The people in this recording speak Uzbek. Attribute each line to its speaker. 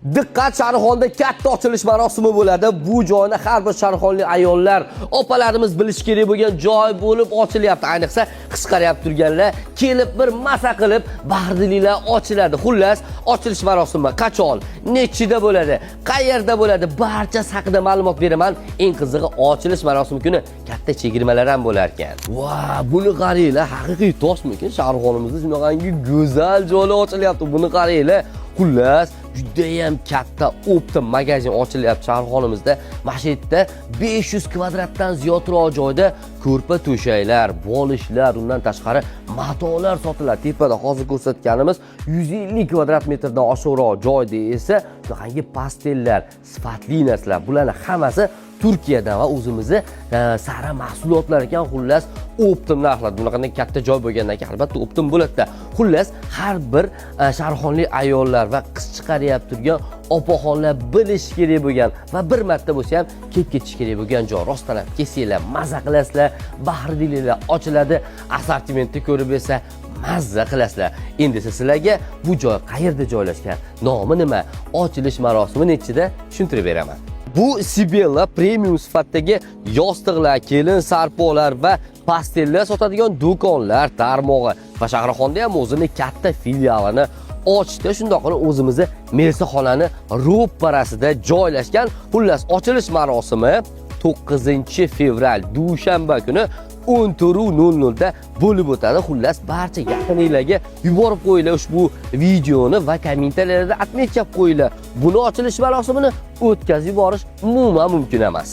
Speaker 1: Diqqat, Sharxonda katta ochilish marosimi bo'ladi. Bu joyni har bir sharxonlik ayollar, opalarimiz bilish kerak bo'lgan joy bo'lib ochilyapti. Ayniqsa qichqaryapti turganlar kelib bir maza qilib bardililar ochiladi. Xullas, ochilish marosimi qachon, nechida bo'ladi, qayerda bo'ladi, barchasi haqida ma'lumot beraman. Eng qizig'i, ochilish marosimi kuni katta chegirmalar ham bo'lar ekan. Va, buni qaranglar, haqiqiy toshmikin? Sharxonimizda shunaqangi go'zal joylar ochilyapti. Buni qaranglar. Xullas, juda ham katta optim magazin ochilyapti Sharxonimizda. Mana shu yerda 500 kvadratdan ziyodroq joyda ko'rpa to'shaklar, bolishlar, undan tashqari matolar sotiladi. Tepada hozir ko'rsatganimiz 150 kvadrat metrdan oshiqroq joyda esa shunaqangi pastellar, sifatli narsalar. Bularning hammasi Turkiyadan va o'zimizni sara mahsulotlar ekan. Xullas, optim narxlar. Bunaqanday katta joy bo'lgandan keyin albatta optim bo'ladi-da. Xullas, har bir sharxonlik ayollar va qiz chiqaryapti turgan opaxonlar bilish kerak bo'lgan va bir marta bo'lsa ham kelib ketish kerak bo'lgan joy. Rostdan ham kelsanglar, maza qilasizlar, bahrdililar ochiladi, assortimentni ko'rib esa mazza qilasizlar. Endi sizlarga bu joy qayerda joylashgan, nomi nima, ochilish marosimi nechida tushuntirib beraman. Bu Sibella premium sifatdagi yostiqlar, kelin sarpolar va pastellar sotadigan do'konlar tarmog'i va Sharxonda ham o'zini katta filialini ochdi. Shundoq qilib o'zimizni mehmonxonani ro'parasida joylashgan. Xullas, ochilish marosimi 9-fevral dushanba kuni 14:00 da bo'lib o'tadi. Xullas, barcha yaqinlarga yuborib qo'yinglar ushbu videoni va kommentariylarda atmetchab qo'yinglar. Buni ochilish marosimini o'tkazib yuborish umuman mumkin emas.